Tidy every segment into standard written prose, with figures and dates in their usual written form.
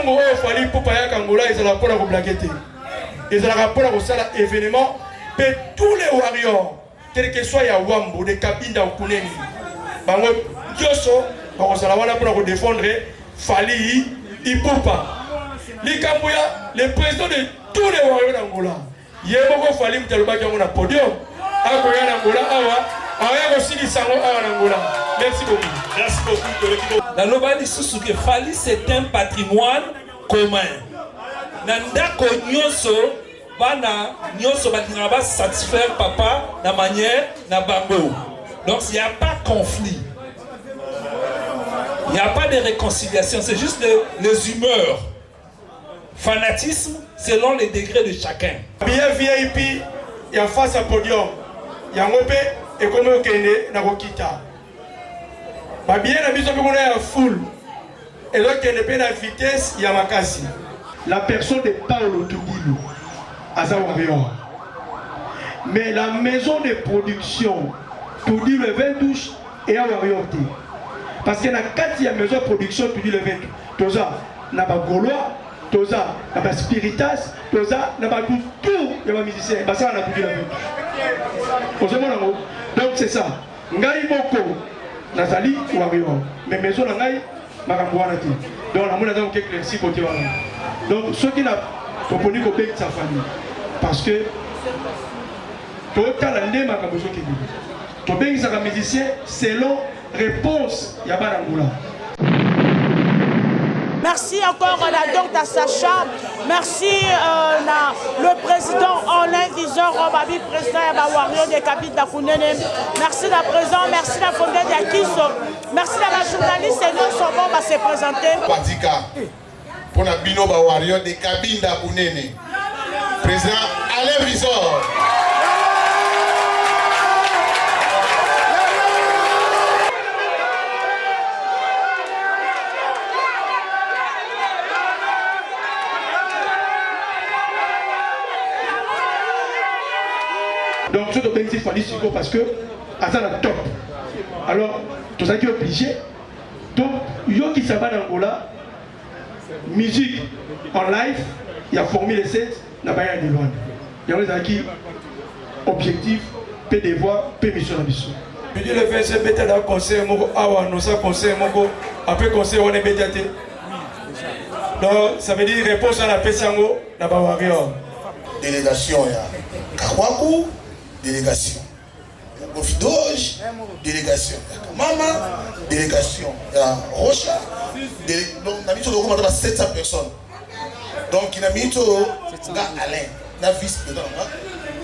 Tango oyo fali pupa ya Kangola ezala pona ko blagueté. Ezala pona ko sala événement pe tous les warriors quel que soit ya Wambo de Kabinda ou Kuneni. Bango Dioso ba sala wana pona ko défendre Fali Ipupa. Likambuya le président de tous les warriors d'Angola. Yeboko Fali mtaloba ki na podium. Akoya na Angola awa. Aya ko sili sango awa na Angola. Merci beaucoup. Merci beaucoup. La lobani susuke Fali c'est un patrimoine commun. Nandako nyonso bana nyonso batinga ba satisfaire papa na manière na bango. Donc il n'y a pas de conflit. Il n'y a pas de réconciliation, c'est juste les humeurs. Fanatisme selon les degrés de chacun. Bien VIP, il y a face à podium. Il y a un peu et comme au Kenya na Rokita. Ba bien na biso pe mona ya full. Et donc il y a une vitesse il y a makasi. La personne de Paolo Tudilu à sa warrior. Mais la maison de production Tudilu le 22 et à warrior. Parce qu'il y a 4 maisons de production Tudilu le 22. Toza na ba Gaulois, Toza na ba Spiritas, Toza na ba tout les musiciens. Ba ça na Tudilu le 22. Donc c'est ça. Ngai Moko Nazali warrior. Mais maison na ngai makambo wana te. Donc la mona donc éclairci côté wana. Donc ceux qui n'ont pas proposé qu'on paye sa famille. Parce que tout le monde a besoin de lui. Tout le monde est musicien selon réponse Yaba Angola. Merci encore la docteur Sacha. Merci le président Alain Viseur, Robabi, président Yabawario de Kabinda Kunene. Merci la présidente, merci la fondée d'Akiso. Merci à la journaliste et nous sommes bons à se présenter. Patika, pour la Bino Bawario de Kabinda Kunene. Président Alain Viseur. Donc, ce domaine, il fallait suivre parce que, à ça, la top. Alors, tout ça qui est obligé. Donc, yo qui s'abat dans Angola, musique en live, il y a Formule 7, n'a pas de loin. Il y a des qui objectif, peut devoir, peut mission à mission. Je dis le fait, c'est bête dans le conseil, awa, nous ça conseil, après conseil, on est bête. Donc, ça veut dire réponse à la Pessango, la Bawario. Délégation, il y a Kakwaku. Délégation. Confidoge, délégation. Mama, délégation. Rocha, donc on a mis sur le 700 personnes. Donc il a mis sur Alain, la vice-président.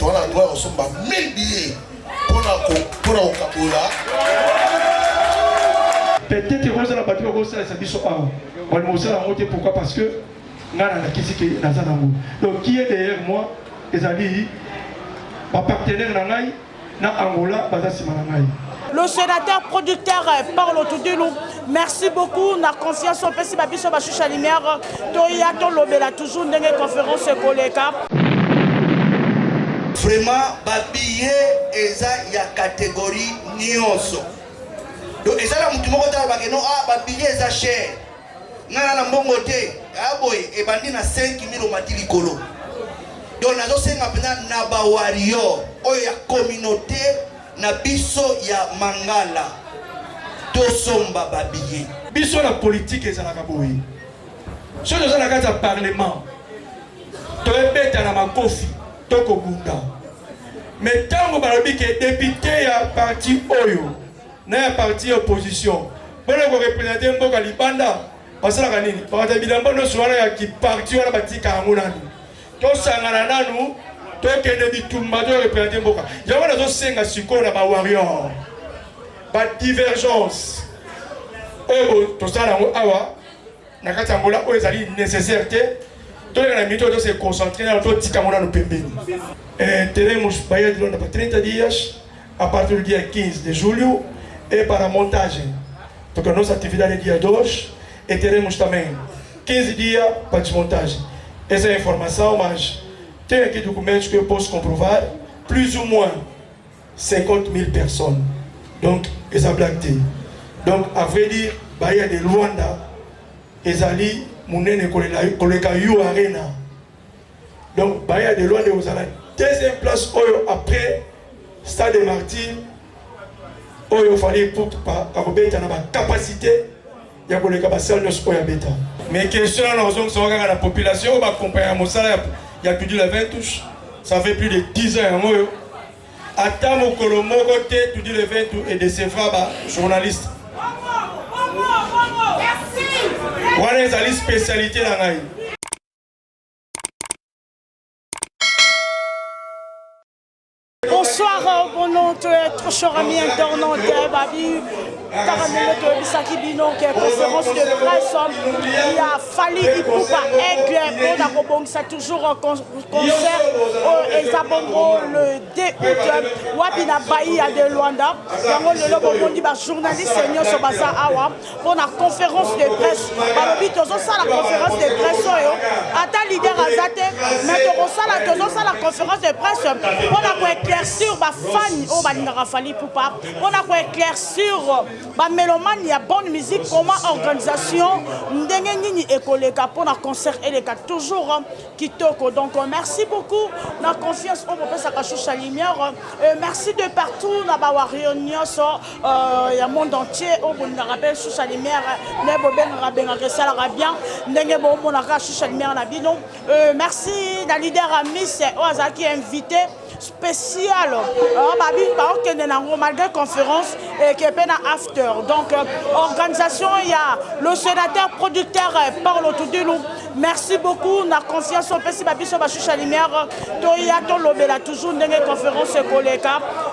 On a droit à 1000 billets pour la Kabola. Peut-être que vous avez battu le Rosa et ça dit sur Awa. On va la monter pourquoi? Parce que on a la question qui est dans Zanango. Donc qui est derrière moi? Les amis. Ma partenaire Nangaï, na Angola, Bazasi Manangaï. Le sénateur producteur Paolo Tudilu, merci beaucoup. Na confiance au PC Babiso Bachoucha Lumière. Toya Tolobela, toujours dans les conférences collègues. Vraiment, Babiye, Eza, il y a catégorie Nyonso. Donc, Eza, la moutimoko talabake, non, ah, Babiye, Eza cher. Nana na mbongote, ah boy, et bandi na 5 000 au matili kolo. Donc nous avons na bawario oyo ya communauté na biso ya Mangala tosomba babiye biso la politique ezalaka boye so toza na kati ya parlement toyebeta na makofi tokobunda mais ntango balobi ke député ya parti oyo na ya parti opposition bona korepresente mboka libanda basalaka nini bakata bilambo nyonso wana ya kiparti wana batika yango nani tosangana nanu tokende bitumba to représenter mboka yango nazosenga sikoyo na bawarrior badivergence oyo tosala yango awa na kati ya Angola oyo ezali nécessaire te tolinga na mito tose concentre na totika ngo nanu pembeni teremos Bahia de Londa para 30 dias a partir do dia 15 de julho e para a montagem porque a nossa atividade é dia 2 e teremos também 15 dias para desmontagem. Essa é a informação, mas tem aqui documentos que eu posso comprovar, plus ou moins 50 000 personnes. Donc, essa blague. Donc, à vrai dire, Bahia de Luanda, ezali munene koleka You Arena. Donc baya de loin de Ozala. Deuxième place oyo après Stade des Martyrs. Oyo fallait pour kabeta na ba capacité ya koleka ba salle nyos oyo beta. Mais question na ozong so la population ba accompagner mosala ya plus de 20 touches. Ça fait plus de 10 ans oyo. Ata mokolo moko te tu dis le 20 touches et de ces frères journalistes. Wana ezali spécialité na ngai. Bonsoir, bon nom, trop cher ami internaute, Babi, Caramel, Bisaki Bino, qui est conférence de presse. Il a fallu qu'il pousse à Aigle, on a rebongi toujours en concert, et ça le 2 août, Wabina Baï à de Luanda, le Lobondi, journaliste senior sur Baza Awa, pour la conférence de presse. Babi, tu as ça la conférence de presse, à ta leader Azate, mais tu as ça la conférence de presse, pour la éclaircir ma fan au Banira Fali Poupa, on a éclaircir ma mélomane, il y a bonne musique, comment organisation, Ndengeni et collègues pour la concert et les cas toujours Kitoko. Donc merci beaucoup, la confiance au Popé Sakachoucha Lumière, merci de partout, na Bawario Nyoso, il y a monde entier, au Bunda rappel Choucha Lumière, Nebo Ben Rabin Agressal Arabien, Ndengebo Monaka Choucha Lumière Nabino, merci la leader Miss Oazaki invité spécial malgré conférence et qui est after. Donc organisation, il y a le sénateur producteur Paulo Tudilou. Merci beaucoup, na confiance au PC Babi sur Bachoucha Lumière, Toyato Lobela toujours dans les conférences collègues.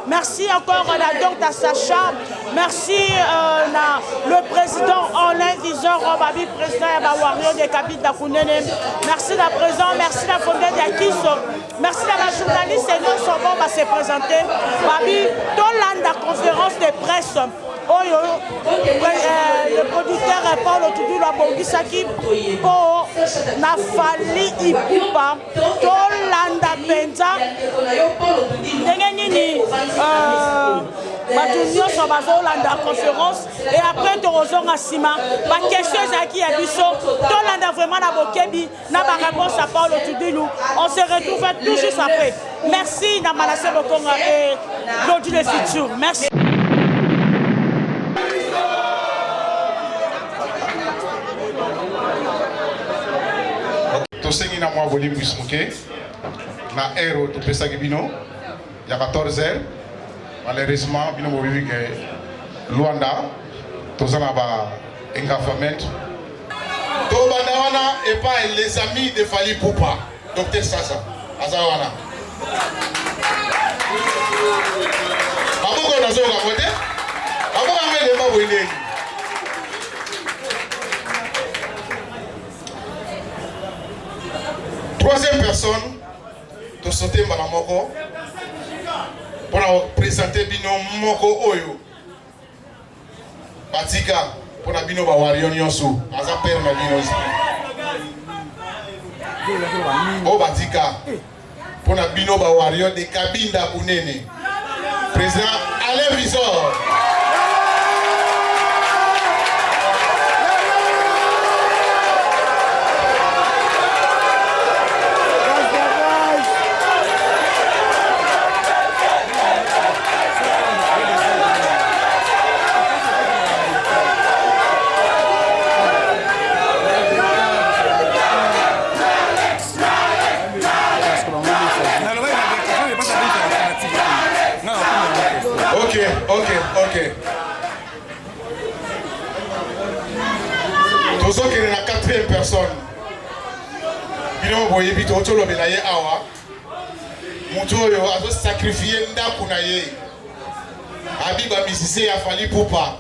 Merci encore à la docteur Sacha. Merci le président Alain Viseur Babi, président Bawario de Kabit Dakounene. Merci la président, merci la fondée d'Akis. Merci à la journaliste et nous sommes va se présenter. Babi, dans la conférence de presse. Le producteur Paulo Tudilou a Bongisaki pour Nafali Ipupa, Tolanda Benza, Nengenini, Batunio Sobazolanda conférence, et après Torozon Asima, ma question est qui a dit ça, Tolanda vraiment la Bokebi, n'a pas réponse à Paulo Tudilou. On se retrouve tout juste après. Merci, Namalasse Bokonga et l'autre du futur. Merci. Tosengi na mwa volume bismuke na aéro to pesa bino ya 14h malheureusement bino mo bibi ke Luanda tozana ba engagement to bandawana et pas les amis de Fali Poupa docteur Sasa azawana aboko nazo ka kote aboko amele mabo ile. Troisième personne, to sauter Mbala Moko pour présenter Bino Moko Oyo. Batika pour la Bino Bawario Nyonso, Aza Père Mabino ici. O Batika pour la Bino Bawario de Kabinda Kunene. Président Alain Visor. Ok. Tous qui est la quatrième personne. Bino boye bito tolo belaye awa. Muto yo azo sacrifier ndaku na ye. Abiba misise ya Fali Poupa.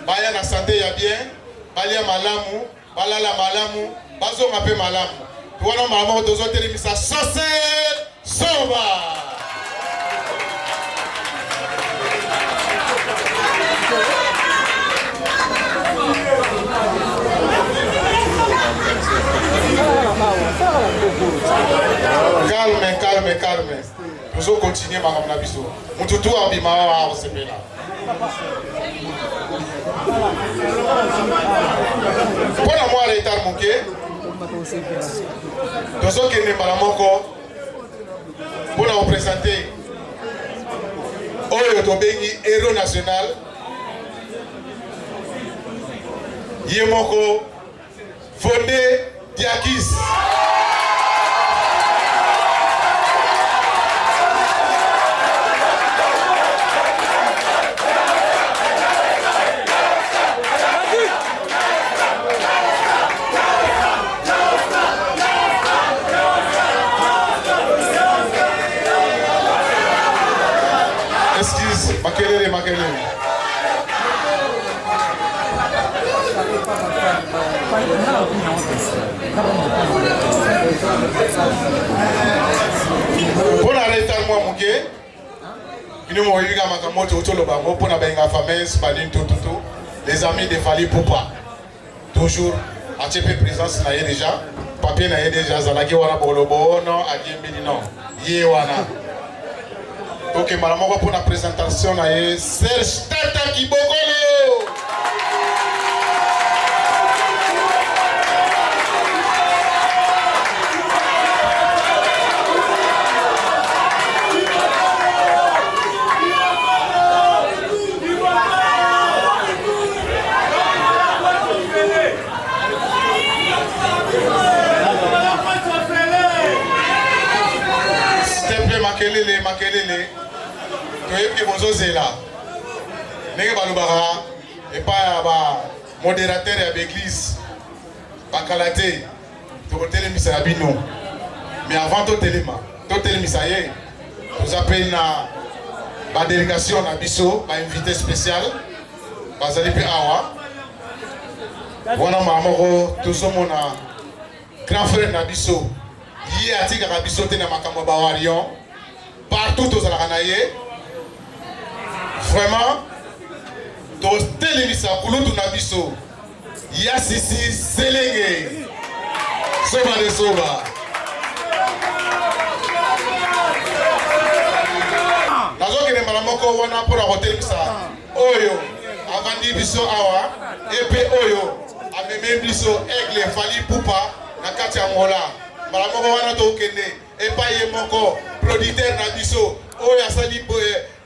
Baya na santé ya bien, balia malamu, balala malamu, bazo ngape malamu. Tuwana malamu tozo telemisa sose soba. Calme. Nous allons continuer ma camarade. Nous allons tout abîmer à Pour la moi retard moké. Tozo kende mbala moko. Pour la représenter. Oyo tobengi héros national. Yemoko Fondé Diakis. Excuse, makelele. Pour la retard moi moké, nous m'ont eu à ma moto autour de bango pour la benga fameuse Balin tout. Les amis de Fali Poupa. Toujours à TP présence na déjà, papier na déjà zalaki wana bolobo non a Diembeli non. Yewana. Ok, madame, on va pour la présentation na Serge Tata Kibokolo. Makelele. Que vous osez là. N'est pas le et pas modérateur de l'église. Pas calaté. Tout le télémisabino. Mais avant tout télémisaye, nous appelons la délégation à Bisso, un invité spécial. Bazali pe awa. Wana mamoro, tout ce monde grand frère na Bisso. Yé atika na Bisso te na makambo bawarion. Partout aux Alanaye, vraiment, dans Télémissa, Kouloutou Nabiso, Yassisi, Selenge, Soba de Soba. Nazo kene malamoko wana pour la hôtel Missa, Oyo, Avandi Biso Awa, Epe Oyo, Ameme Biso, Aigle, Fali Poupa, Nakati Amola, malamoko wana to kene, Epaye Moko, producteur na biso oyo asali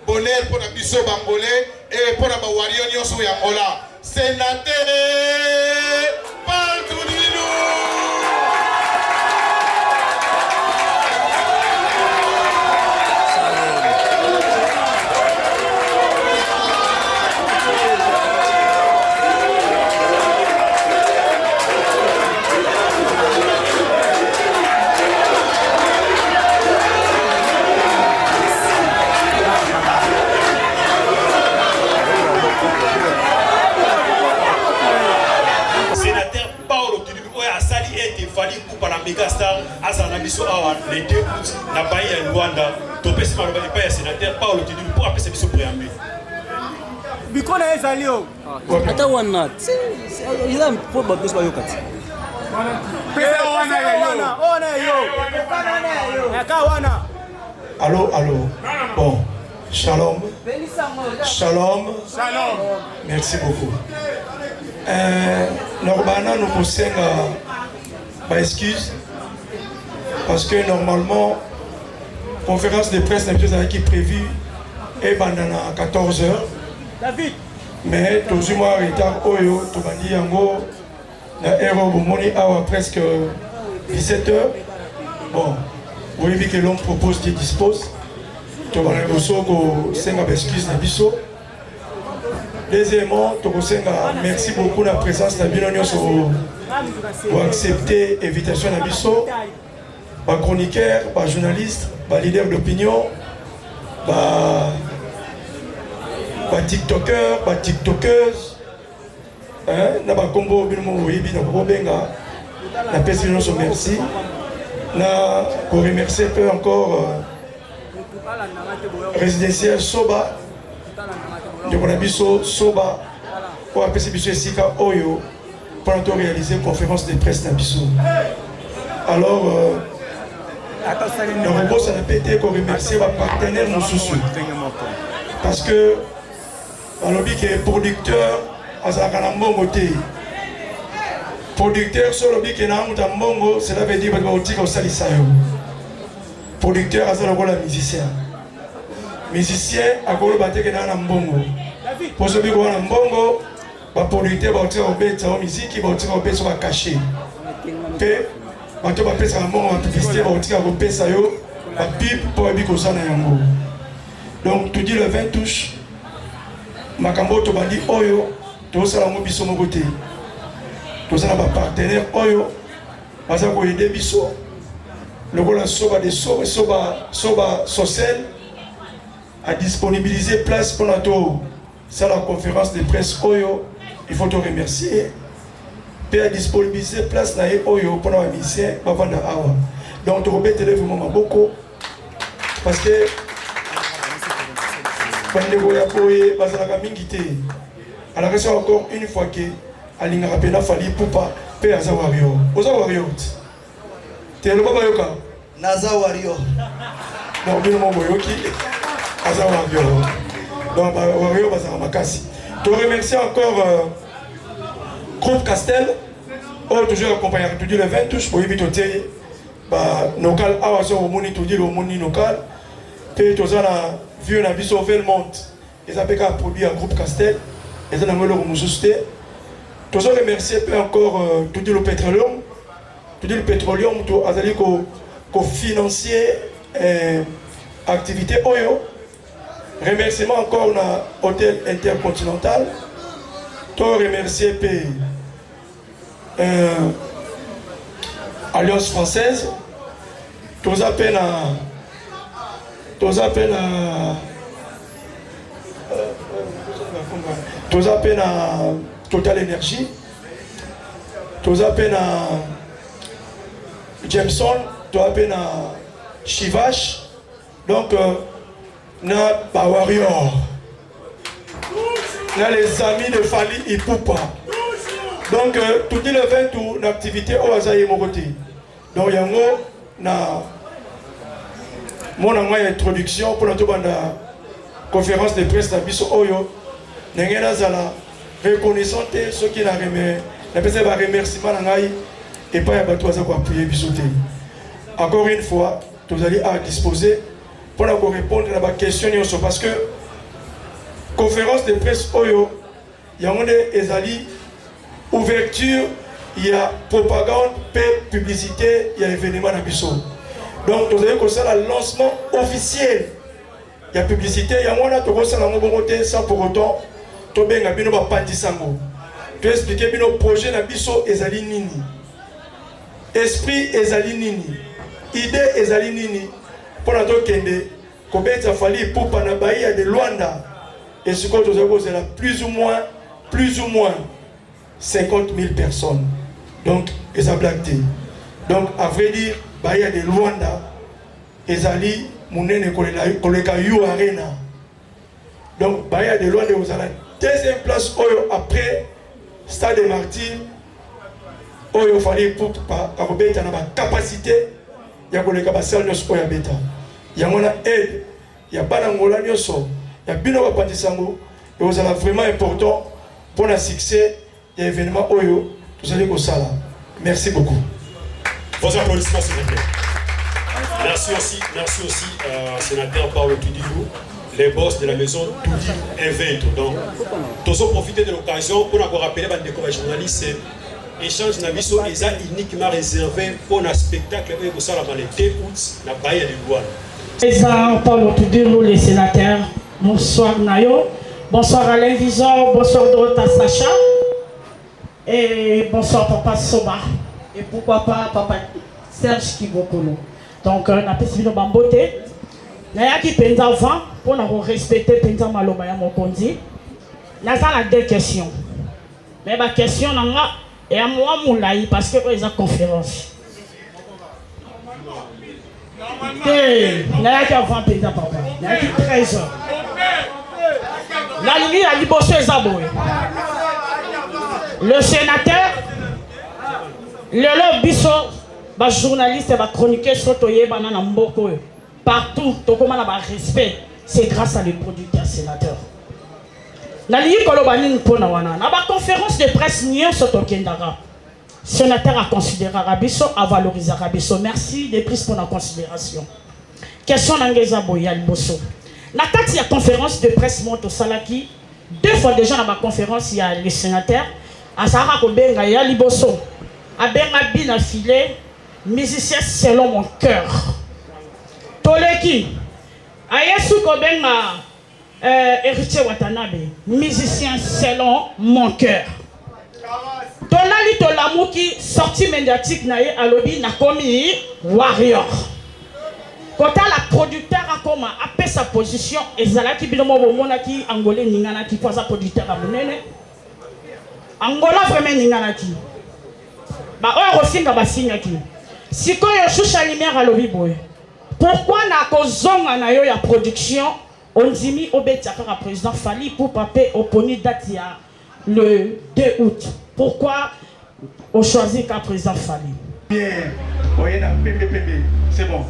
bonheur pour na biso bangolais et pour na bawario nyonso ya ngola sénateur partout Fali Poupa la méga star Azana Biso Awa les 2 août na Bahia ya Luanda topesi maloba epai ya sénateur Paolo Tidulu pour apesa biso préambule bikona ezali yo ata wana ila mpoba biso bayoka ti Allô. Bon, shalom. Merci beaucoup. Normalement, nous possédons excuse parce que normalement, conférence de presse qui est prévue est pendant 14h. Mais tout le monde est retard. Oyo, tout le monde est à presque 17h. Bon, vous voyez que l'homme propose qu'il dispose. Tout le monde est excuse. Deuxièmement, merci beaucoup de la présence de la pour accepter l'invitation de Bisso, les chroniqueurs, les journalistes, les leaders d'opinion, les tiktokers, les tiktokeuses, les combo, merci. Je remercie encore résidentiel Soba, de Bisso Soba, pour appeler Bisso Sika Oyo. Pour réaliser une conférence de presse d'Abisso. Alors, le robot, ça n'a pas été qu'on remercie nos partenaires, nos sous. Parce que, dans le but qui est producteur, azalaka na mbongo te. Producteur sur le bic et na muta mbongo, cela veut dire que baotika osalisa yo. Producteur azala ko la musicien. Musicien akolo bateke na mbongo. Pour ce bic na mbongo, ba producteur baotika obeta o musique, baotika obeta ba caché. Pe bato ba pesa mbongo ba publicité baotika ko pesa yo, ba pip pour bic osana yango. Donc tu dis le 20 touche. Makambo to bandi oyo, to sala mo biso mo côté. Tous les partenaires oyo baza ko aider biso lokola soba de soba social à disponibiliser place pour notre ça la conférence de presse oyo il faut te remercier puis à disponibiliser place na oyo pour nos musiciens bavanda awa donc to remettre vraiment beaucoup parce que bande ya boye baza la mingi te à la question encore une fois que alinga rapena fali pupa pe aza wario oza wario te lo baba yoka naza wario donc bino mo yoki aza wario donc wario baza makasi to remercier encore groupe Castel toujours accompagné tout dit le 20 touche pour éviter te ba local awazo au moni tout dit le moni local pe tozana vieux na biso Velmont ils appellent qu'à produire un groupe Castel et ça n'a pas le remonter. Tous les remercier encore tout le pétroleum, tout le pétroleum, tout azali ko financier activité oyo. Remerciement encore na hôtel intercontinental. Tout remercier Alliance française. Tous appels à Total Energy, tous appels à Jameson, tous appels à Chivache, donc na Warrior, na les amis de Fali Ipupa. Donc tout dit le 20 tout l'activité au Azaï Mogoti. Donc il y a mon introduction pour notre conférence de presse d'Abisso Oyo. N'engena zala reconnaissant ceux qui la remercient, la remerciement et pas à bateau à appuyer bisoté. Encore une fois, vous allez à disposer pour répondre à la question parce que conférence de presse Oyo, il y a des ouverture, il y a propagande, publicité, il y a événement à biso. Donc vous avez comme ça le lancement officiel. Il y a publicité, il y a moins de sans pour autant. To benga bino ba pandisango to expliquer bino projet na biso ezali nini esprit ezali nini idée ezali nini pour na to kende ko beta fali pupa na baia de Luanda et ce que nous avons plus ou moins 50 000 personnes donc eza blague. Donc à vrai dire baia de Luanda ezali munene koleka yu arena donc baia de Luanda ozala deuxième place après Stade des Martyrs oyo fallait pour akobeta na ba capacité ya koleka ba salle nyonso oyo beta yango na aide ya bana ngola nyonso ya bino ba pandisango et ozala vraiment important pour le succès de l'événement oyo vous allez ko sala. Merci beaucoup. Vos applaudissements s'il vous plaît. Merci aussi sénateur Paolo Tudilou, les boss de la maison Tudi Event. Donc, tous ont profité de l'occasion pour encore rappeler à les journalistes, échange Nabiso est uniquement réservé pour un spectacle que vous allez le 2 août dans la Baie de Louane. Président Paolo Tudilou, les sénateurs, bonsoir Nayo, bonsoir Alain Vizor, bonsoir Dorota Sacha, et bonsoir Papa Soba, et pourquoi pas Papa Serge Kibokolo. Donc, on a fait une bambote. Naya qui pensa avant pour nous respecter pensa maloba ya mokonzi. Naza la deux questions. Mais ma question nanga et à moi moulai parce que ils ont conférence. Naya qui avant pensa papa. Naya qui 13 heures. La ligne a libossé Zaboé. Le sénateur, le biso, les journalistes et les chroniqueurs sont partout, tout comme on a respect, c'est grâce à les producteurs sénateurs. Nalingi koloba nini mpona wana. Na ba conférence de presse nyonso tokendaka. Sénateur a considéré Rabiso, a valorisé Rabiso. Merci des prises pour la considération. Question d'Angeza Boya Liboso. La carte, il y a conférence de presse monte au Salaki. 2 fois déjà dans ma conférence, il y a les sénateurs. À Sarah Kobenga, il y a Liboso. À Benga Bin filé, musicien selon mon cœur. Toleki. À Yesu Kobenga, héritier Watanabe, musicien selon mon cœur. Tolali Tolamuki, sortie médiatique naïe à lobby Nakomi Warrior. Quand la producteur a comme appelé sa position, et Zalaki Binomo Monaki, Angolais Ninganaki, pour sa producteur à Mounene. Angola vraiment Ninganaki. Bah, on refinga Basingaki. Si quand il y a choucha lumière à lobby boy, pourquoi n'a kozonga na yo ya production, on dit mi obetiaka à président Fali pour paper oponi date ya le 2 août. Pourquoi on choisit qu'un président Fali? Bien, c'est bon.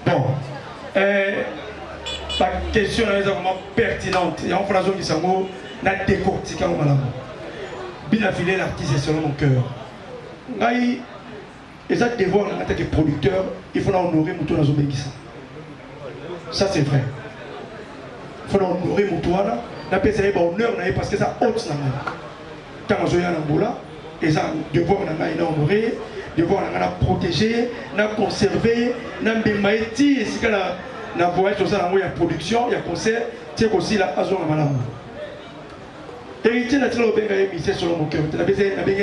Bon, la question est vraiment pertinente. Il y a une phrase qui s'en va décortiquer au malade. Bien affilé, l'artiste est selon mon cœur. Et ça, devoir en tant que producteur, il faut honorer Moutou dans Zobekissa. Ça, c'est vrai. Il faut honorer Moutou. On appelle ça honneur parce que ça haute. Quand on est en Angola, et ça, devoir en honorer. Devoir la protéger, la conserver, la bémaïti, et si la voyage tout ça, il y a production, il y a concert, c'est aussi la azon à madame. Héritier naturel au Benga émissé selon mon cœur.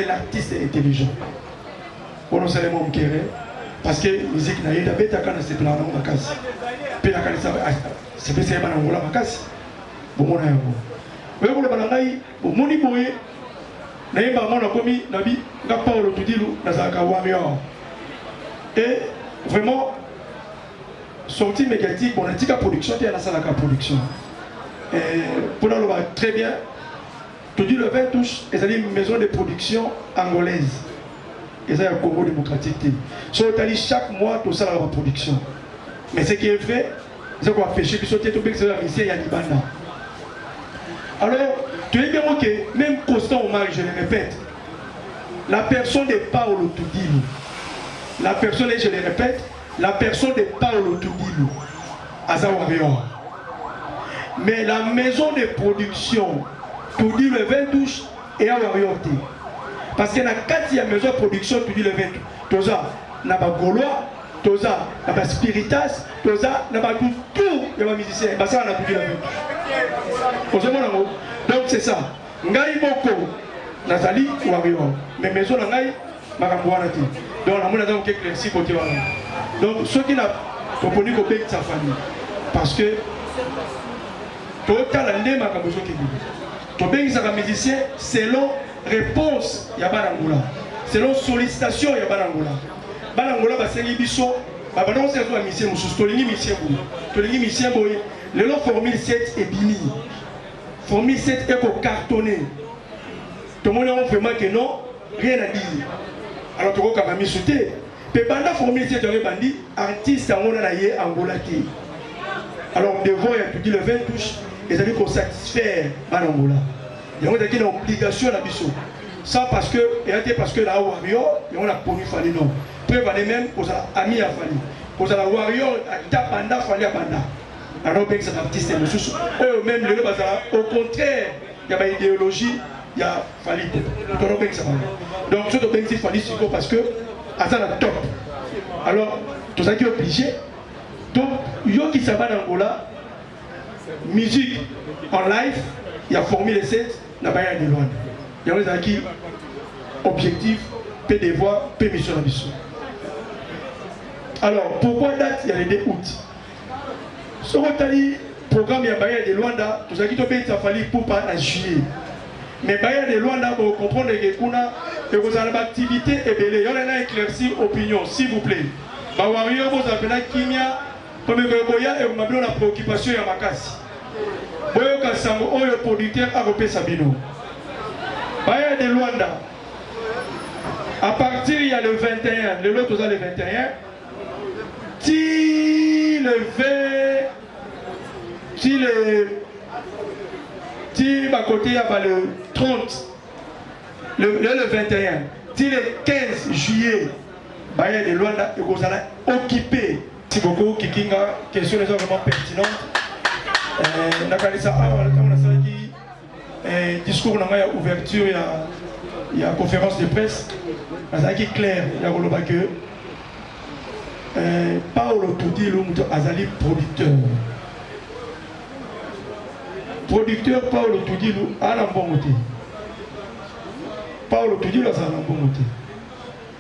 L'artiste intelligent. On ne sait pas mon cœur, parce que la musique n'a pas été quand c'est plan dans ma case. Puis la case, c'est pas seulement dans ma case. Bon, on a un mot. Mais vous le balangaï, bon, mon iboé. Naïba mona komi nabi nga Paulo Tudilu nazaka warrior. Et vraiment sortie médiatique on a dit la production et la salle la production. Et pour le voir très bien Tudilu le 20 touche et c'est une maison de production angolaise. Et ça au Congo démocratique. So tali chaque mois tout ça la production. Mais ce qui est fait c'est quoi pêcher puis sauter tout bien c'est la mission ya Libanda. Alors tu es bien ok, même constant hommage, je le répète, la personne de Paulo Tudilu, la personne, et je le répète, la personne de Paulo Tudilu, Aza Warrior. Mais la maison de production, Tudilu le 20 touche et à Warrior. Parce qu'il y a 4 maisons de production, Tudilu le 20 touche. Toza, n'a pas Gaulois, Toza, n'a pas Spiritas, Toza, n'a pas tout, il y a un musicien, ça n'a pas Tudilu le 20 touche. Donc c'est ça. Ngai Boko, Nazali, Warrior. Mais maison Ngai, Maramboana. Donc la monnaie a éclairci côté Warrior. Donc ceux qui n'ont pas proposé qu'au pays de sa famille. Parce que total l'année Makamozo qui dit. Ton pays est musicien selon réponse, il y a Barangoula. Selon sollicitation, il y a Barangoula. Barangoula va s'en biso. Babadon c'est un mission, Tolingi mission. Tolingi mission, le lot formule 7 et bini. Formule 7 est pour cartonner. Tout le monde a vraiment que non, rien à dire. Alors tu vois qu'on va m'y sauter. Mais pendant la Formule 7, on a dit, artiste en Angola. Alors on devrait étudier le 20 touches et ça veut qu'on satisfait Angola. Il y a une obligation à Bissot. Ça parce que, et parce que la Warrior, on a connu Fali non. Preuve même pour ça, ami à Fali. Pour ça, la Warrior, à Banda, Fali à Banda. Alors bien que cet artiste est monsieur, même le bazar, au contraire, il y a une idéologie, il y a Fali. Donc ce que je Fali c'est parce que à ça la top. Alors tout ça qui est obligé. Donc yo qui s'abat dans Angola, musique en live, il y a Formule 7, la Bayern de Luanda. Il y a des qui objectif, peu devoir, peu mission à mission. Alors pourquoi date il y a les 2 août? Ce programme il y a Bayern de Luanda, tout ça qui a fallu pour pas en juillet. Mais Bayern de Luanda, vous comprenez que vous avez une activité et il y a une éclaircie opinion, s'il vous plaît. Vous avez Kimia, et vous avez la préoccupation à Makasi. Vous avez un producteur à Ropé Sabino. Bayern de Luanda, à partir il y a le 21, le lot le 21, si ti ba côté ya ba le 30 le 21 ti le 15 juillet ba ya de Luanda et kozala occupé si beaucoup kikinga question les vraiment pertinente nakalisa awa na salaki discours na ya ouverture ya conférence de presse azalaki clair ya koloba que Paolo Tudilu muto azali producteur Paolo Tudilu ana mbongo te Paolo Tudilu azala na mbongo te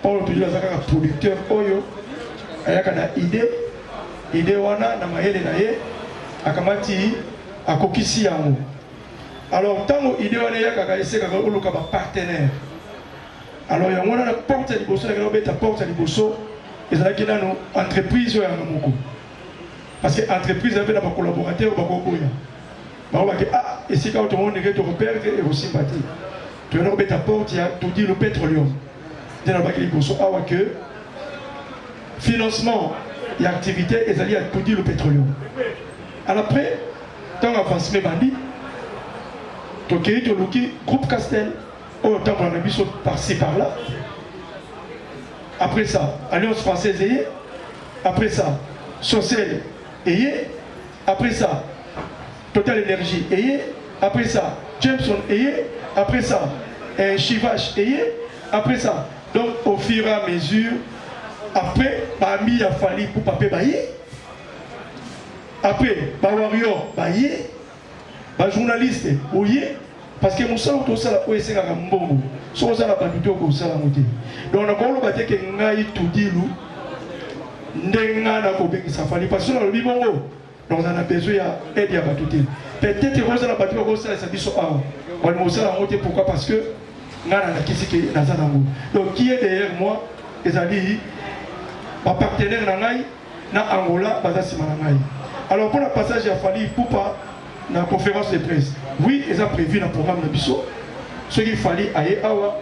Paolo Tudilu azala kaka producteur oyo ayaka na idée wana na mayele na ye akamati akokisi yango alors tango idée wana yakaka esekaka oluka ba partenaire alors yango wana na porte ya liboso na beta porte ya liboso ezalaki nano entreprise oyo yanga moko parce que entreprise avait na ba collaborateur bakoboya bakobaki esika oyo tomonde ke tokoperdre ekosimba te toyona kobeta porte ya Tudilu Petroleum nde nalobaki liboso awa ke financement et activité ezali ya Tudilu Petroleum alors après tant avancement bandi tokei toluki groupe Castel au temps on a biso par-ci par-là. Après ça, Alliance Française ayé. Après ça, Social ayé. Après ça, Total Énergie ayé. Après ça, Jameson ayé. Après ça, Chivache ayé. Après ça, donc au fur et à mesure, après, Bami a fallu pour papier baillé. Après, Bawario baillé. Journaliste oyé. Parce que nous sommes tous là où est-ce que nous sommes tous là où est-ce que nous sommes donc on a encore le bâti que nous avons tout dit nous parce que nous avons donc on a besoin d'aide à battre peut-être que nous avons battu au ça on a pourquoi parce que nous avons donc qui est derrière moi les amis ma partenaire na Angola alors pour le passage il a fallu pour pas dans la conférence de presse. Oui, ils ont prévu dans le programme de Bissot. Ce qu'il fallait aller à Awa.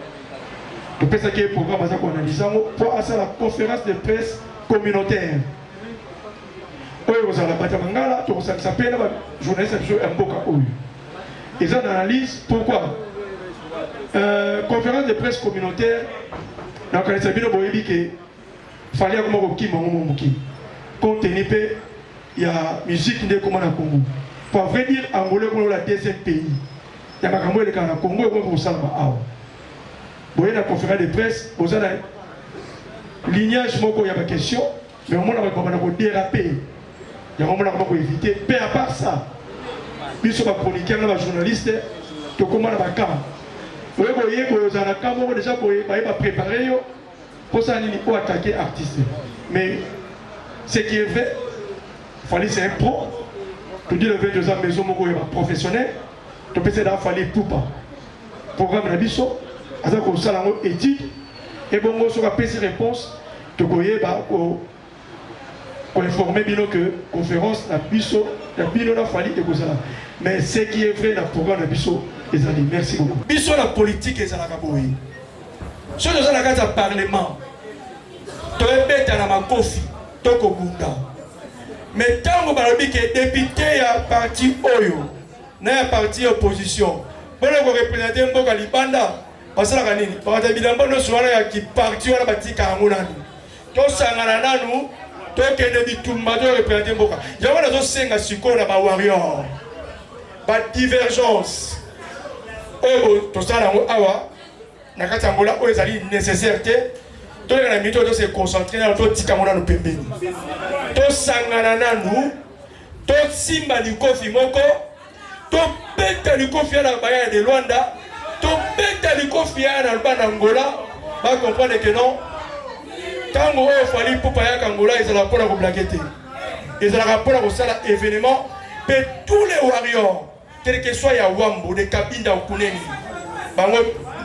Je pense que le programme qu'on analyse pour la conférence de presse communautaire. Oui, vous avez la bataille Mangala, vous avez s'appelle journaliste un peu comme ils ont analyse pourquoi conférence de presse communautaire dans le cas de il fallait que contenu il y a musique de comment on a Congo. Pour vrai dire, Angola est le deuxième pays. Il y a un Congo et le Congo et le Salma. Vous voyez la conférence de presse, vous avez un lignage, il y a une question, mais au moins on va déraper. Il y a un moment où on va éviter. Mais à part ça, nous sommes chroniqueurs, nous sommes journalistes, nous sommes dans le camp. Vous voyez que vous avez un camp, vous déjà préparé pour ça, pour attaquer l'artiste. Mais ce qui est vrai, il fallait c'est un pro. Tu dis le 22 ans, maison professionnel, tu peux essayer d'affaler tout pas. Programme de biso, à ça qu'on s'en étude, et bon, on sera payé ces réponses, tu peux informer bien que conférence, la biso, la bino n'a fallu et que ça. Mais ce qui est vrai, le programme de biso, les amis, merci beaucoup. Biso, la politique, et ça n'a pas bougé. Si nous avons un parlement, tu es bête à la kofi, tu es Bunda. Mais tant que les députés à parti Oyo, na parti opposition, pour représenter un peu Libanda, parce que la Ganini, parce que Bilamba ne soit là qui parti à la bâtie Karamounani. Tout ça, nous, tout ce qui est dit tout le monde représenter un peu. Il y a des choses qui sont dans les warriors, la divergence. Tout ça, awa, na kati Angola, où est nécessaire. Tout le monde doit se concentrer dans le petit Cameroun de Pembeni. Tout sangana nanu, tout simba du kofi moko, tout bête du kofi à la Baye de Luanda, tout bête du kofi à la Angola, va comprendre que non. Tant qu'il fallait pour payer Angola, ils ont la peur de blaguer. Ils ont la peur de ça événement. Mais tous les warriors, quel que soit Yawambo, des cabines d'Akuneni, Bango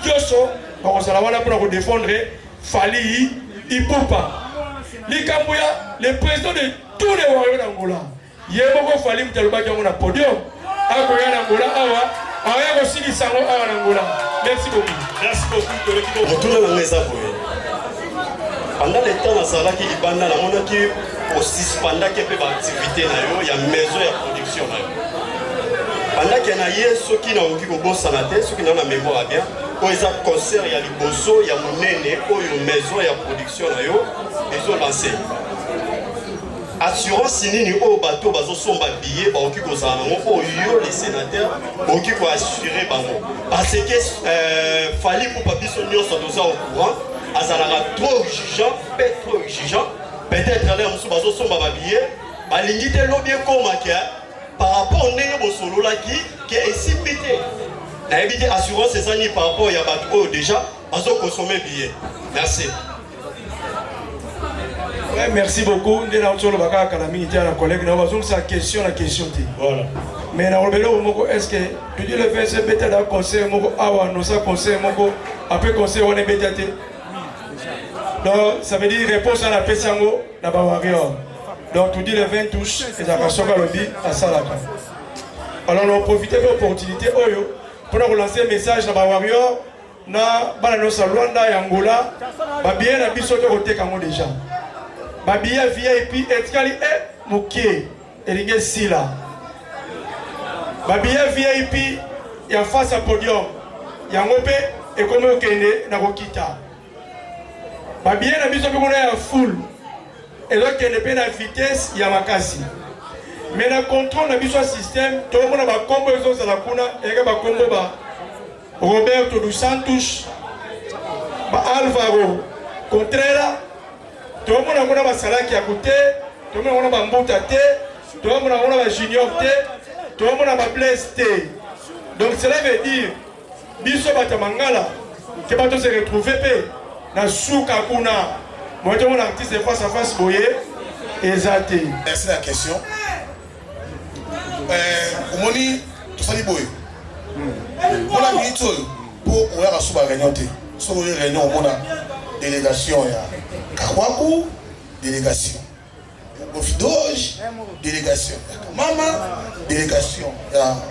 Dioso, on s'en va là pour défendre. Fali, Ipupa, Likambouya, le président de tous les warriors d'Angola. Yemoko Fali Mtalobaki on a podium. Akoya d'Angola, Awa aussi du Sango à Angola. Merci beaucoup. Merci beaucoup. Retour dans les avoués. Pendant le temps, dans la qui Libanda, la monde qui aussi pendant qu'il y a des activités, il y a une maison de production. bandaki na ye soki na oki kobosana te soki na mémoire bien oyo eza concert ya liboso ya monene oyo maison ya production na yo ezolance assurance nini oyo bato bazosomba billet baoki kozala nango oyo les sénateurs baoki koassure bango parce que fali pupa biso nyonso toza au courant azalaka trop exigeant mpe trop exigeant peut-être ale mosusu bazosomba babillet balingi te lobi ekomaki par rapport ndenge bosololaki ke esimbi te nayebi te assurance eza nini par rapport ya bato oyo déjà bazokonsome billet merci. Ouais, merci beaucoup. Nous avons un collègue. Nous avons une question. Voilà. Mais est-ce que tu dis le fait c'est peut-être un conseil, après conseil, on est bêté. Donc, ça veut dire réponse à la Pessango, la Bawario. Donc, tu dis le 20 touches, et ça va sortir le bit à Salaka. Alors, on a profité de l'opportunité pour relancer un message à Bawario, na Balanosa Rwanda et Angola, bien à Bissoto côté Kango déjà. Babia VIP etkali moké elinge sila Babia VIP ya face à podium ya ngope et comme okende na kokita Babia na biso pekona ya full et donc kende pe na vitesse ya makasi mais na contrôle na biso système to mona ba combo ezo za la kuna et ba combo ba Roberto dos Santos ba Alvaro Contreras tout le monde a un salaire à côté, tout le monde a un mbuta té, tout le monde a un junior té, tout le monde a un blesse té. Donc cela veut dire, biso batamangala, que bato se retrouver na souka kuna. Moi tout mon artiste face à face boyé et zaté. Merci la question. Omoni tout ça boyé. Pour la minute pour ouvrir la souba réunion té. Sur une réunion on a délégation ya Kakwaku, délégation. Gofidoge, délégation. Mama, délégation.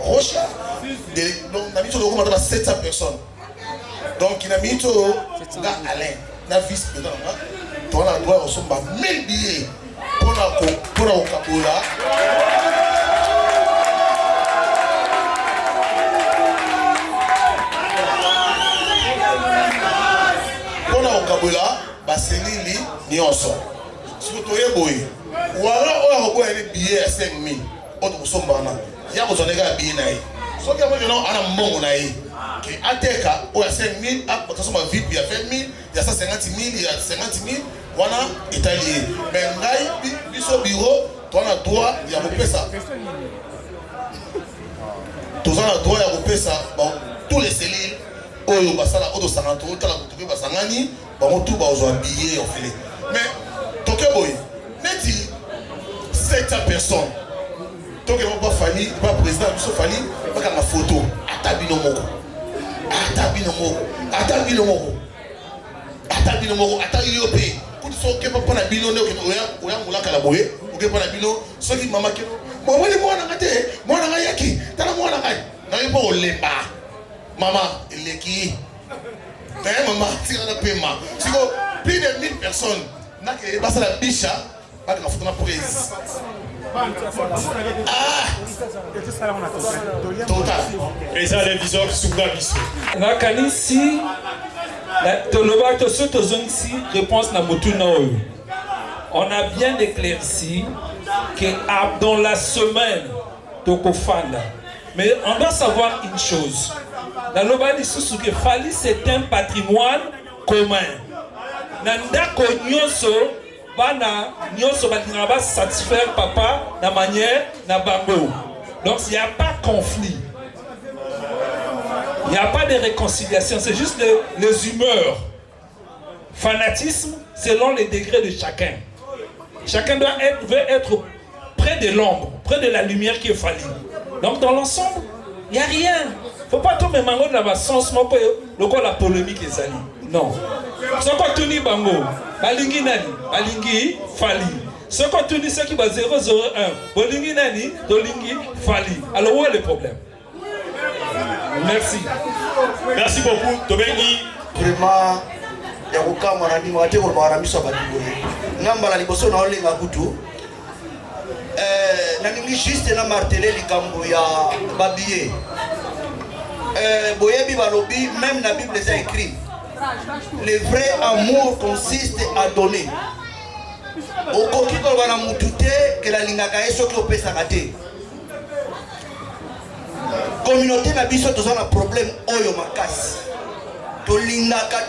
Rocha, donc on a mis tout le 700 personnes. Donc il a mis tout le gars Alain, la vice-président. On a droit à 1000 billets pour la Okabola. Pour la Okabola. Baselili nyonso surtout yeboyi wala oyo ko ele billet à 5000 oto kosombana ya ko zoneka billet na ye soki amo jono ana mbongo na ye ki ateka oyo 5000 a kosomba VIP ya 20000 ya 150000 ya 50000 wana italien mais ngai biso bureau tona droit ya kopesa tozana droit ya kopesa bon tous les cellules oyo basala oto 50 tala ko basangani bon tout bas aux billets en fait mais toke boy neti 700 personnes toke pas fali pas président biso fali pas ka photo atabino moko atali yope kuti so ke pas na bino ne oya ngula kala boye oke pas na bino so ki mama ke mo wali mwana ngate mwana ngayaki tala mwana ngai na yipo olemba mama eleki maman, tire la paiement. Si plus de 1000 personnes, n'a que basa la bicha, pas de la photo prise. Total. Et ça les viseurs sous la vis. Na kanisi, to loba to so to zone ici, réponse na motu na oyo. On a bien éclairci que dans la semaine to kofanda. Mais on doit savoir une chose. La lobani susuke fali c'est un patrimoine commun. Nandako nyonso bana nyonso balinga ba satisfaire papa na manière na bango. Donc il n'y a pas de conflit. Il n'y a pas de réconciliation, c'est juste les humeurs. Fanatisme selon les degrés de chacun. Chacun veut être près de l'ombre, près de la lumière qui est fallie. Donc dans l'ensemble, il n'y a rien. Il ne faut pas tout me mango dans le sens où la polémique est allée. Non. Ce qu'on tuni bango, balingi nani, balingi fali. Ce qu'on tuni ce qui va 001, balingi nani, balingi fali. Alors où est le problème? Merci. Merci beaucoup, Tobengi. Vraiment, il y a aucun moyen de me dire que je suis un peu de temps. nalingi juste na marteler likambo ya babillet. Boyebi balobi, même la Bible les a écrit. Le vrai amour consiste à donner. Okoki koloba na mutu te ke la lingaka ye soki opesaka te. Communauté na biso toza na problème oyo makasi. Tolingaka.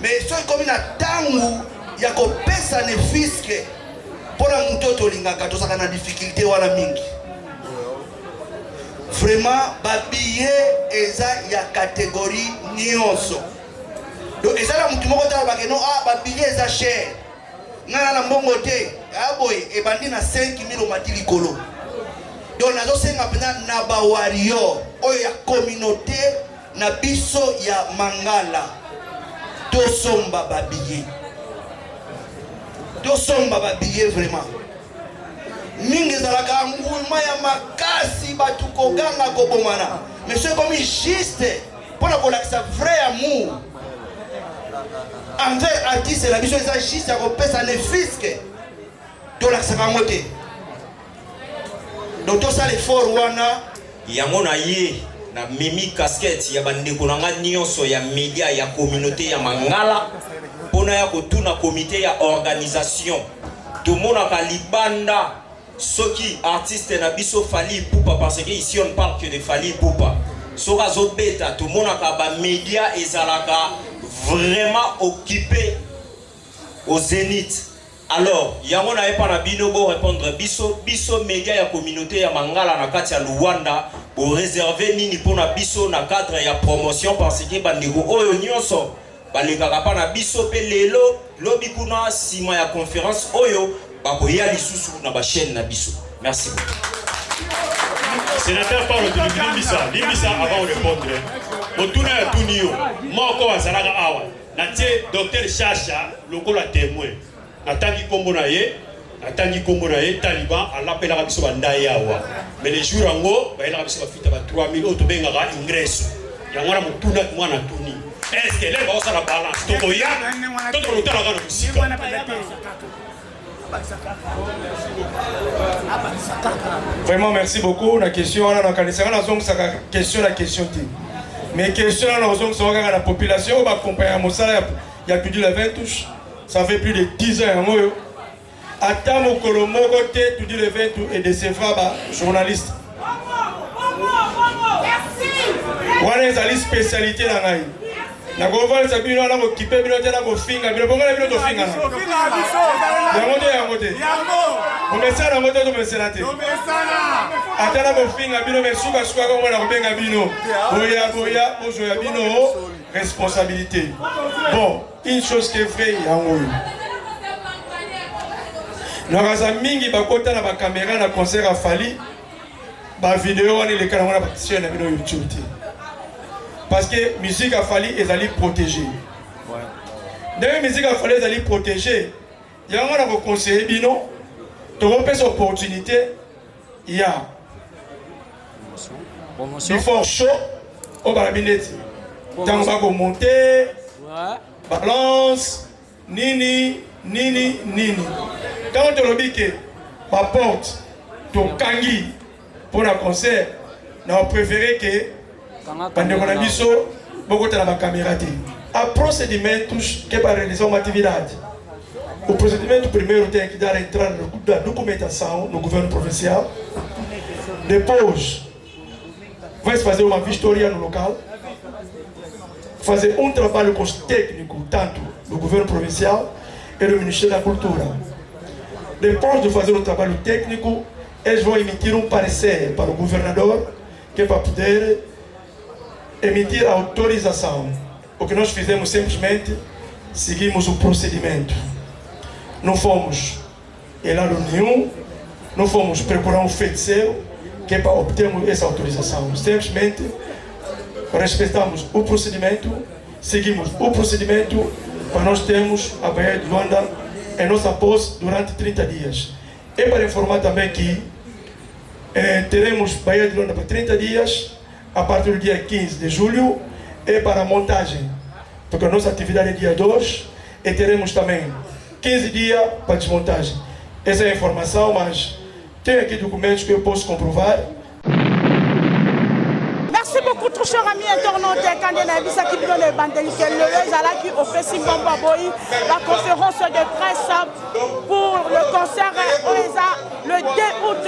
Mais soki komi na tangu ya kopesa ne fiske pona mutu tolingaka tozaka na difficulté wana mingi. Vraiment babillet eza ya catégorie nyonso. Donc eza la mutu moko tala bakeno babillet eza cher. Ngana na mbongo te aboye ebandi na 5000 omati likolo. Donc nazo senga pena na ba warrior oyo ya communauté na biso ya Mangala. Tosomba babillet. Tosomba babillet vraiment. Mingi zalaka ngulma ya makasi batu koganga kobomana. Mais c'est comme juste pour la kolakisa vrai amour. Envers artiste la mission c'est juste à repérer les fisques. To la sakangote. Donc tout ça l'effort wana yango na ye na mimi casquette ya bandeko na nga nyonso ya média ya communauté ya Mangala pona ya kotuna comité ya organisation. Tout le monde a libanda soki artiste na biso Fally Ipupa parce que ici on parle que de Fally Ipupa. Soka zo beta tout le monde a ba média ezalaka vraiment occupé au zénith. Alors, yango na epa na bino bo répondre biso média ya communauté ya Mangala na kati ya Luanda pour réserver nini pona biso na cadre ya promotion parce que bandeko oyo nyonso balekaka pa na biso pe lelo lobi kuna sima ya conférence oyo bakoya lisusu na ba chaîne na biso. Merci beaucoup. Sénateur Paul Limbisa avant de répondre. Motuna ya tunio moko azalaka awa na tie docteur Chacha lokola témoin. Atangi kombo na ye Taliban alapelaka biso bandai awa. Mais les jours ango bayelaka biso bafita ba 3000 auto bengaka ingresso. Yango na motuna mwana tuni. Est-ce que les boss à la balance to boya to to lutala kana musika. Vraiment merci beaucoup. La question on a connaissance la zone ça question mais question on a zone ça la population va accompagner mon salaire il y a plus de 20 touches. Ça fait plus de 10 ans en moyo. Attends mon colomo côté tout dit le 20 et de ces frères journalistes. Merci. Wana ezali spécialité na ngai. Na goval sa bino na ko kipe bino tena ko finga bino bonga bino to finga na. Yango. On met ça dans moto to mesana te. Atana ko finga bino mesuka ko mona ko benga bino. Boya ozo bino responsabilité. Bon, une chose qui est vraie yango. Nakaza mingi bakota na ba caméra na concert à Fally. Ba vidéo on les canaux na partition na bino YouTube. Parce que musique a fallu et aller protéger. D'ailleurs, musique a fallu aller protéger. Il y a un conseiller bino. Tu repères cette opportunité. Il y a du fort chaud au barabinette. Tant on va monter, balance, nini. Quand on te le dit que ma porte, ton kangi pour un concert, on a préféré que bandeko na biso bokotala ba caméra te. A procedimento que para realizar uma atividade. O procedimento primeiro tem que dar a entrada da documentação no governo provincial. Depois vai se fazer uma vistoria no local. Fazer um trabalho com os técnicos tanto do governo provincial e do Ministério da Cultura. Depois de fazer o trabalho técnico, eles vão emitir um parecer para o governador que vai poder emitir a autorização. O que nós fizemos simplesmente seguimos o procedimento. Não fomos em lado nenhum, não fomos procurar um feiticeiro que é para obtermos essa autorização. Simplesmente respeitamos o procedimento, seguimos o procedimento para nós termos a Baía de Luanda em nossa posse durante 30 dias. E para informar também que teremos Baía de Luanda por 30 dias a partir do dia 15 de julho é para a montagem, porque a nossa atividade é dia 2 e teremos também 15 dias para desmontagem. essa informação, mas tem aqui documentos que eu posso comprovar. Merci beaucoup, tout cher ami internaute. Quand on a vu ça qui vient de Bandelique, la conférence de presse pour le concert le 2 août,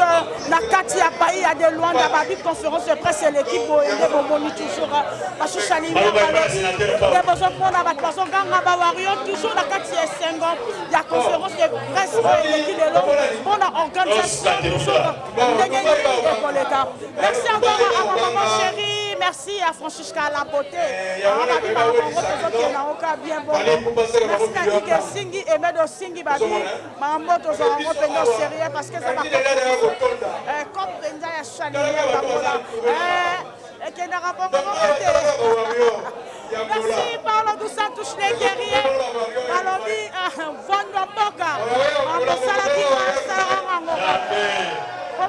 la Katia Paï a de loin dans la conférence de presse et l'équipe de Bomoni toujours. Parce que Chalimé, il y a besoin pour la personne toujours la Katia Sengon, la conférence de presse et l'équipe de l'homme pour l'organisation toujours. Merci encore à ma maman chérie. Merci à Francisca La Beauté. Merci à Nike Singi et Medo Singi Babi. Mambo Tozango Pendo sérieux parce que ça va comme Penda ya Chalimé Babola. Et qui n'a pas merci, parlons de ça, touche les guerriers. Parlons de Von Boka. On va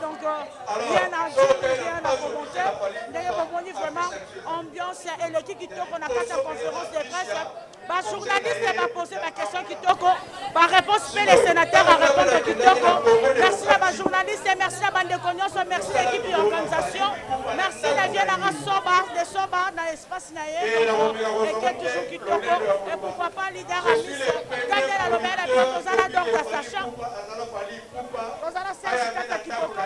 donc rien à dire, rien à commenter. D'ailleurs, on dit vraiment ambiance et l'équipe qui toque, on a fait une conférence de presse. Les journalistes va poser la question qui toque. Par réponse, les sénateurs à répondre qui toque. Merci à les journalistes, merci à Bande Cognos, merci à l'équipe de l'organisation. Merci à Vienne Soba, de Soba dans l'espace Naye. Et qui est toujours qui toque. Et pourquoi pas leader à Miss. Gagner la Lomé, la Bienne, nous allons donc à Sacha. Nous allons faire qui toque.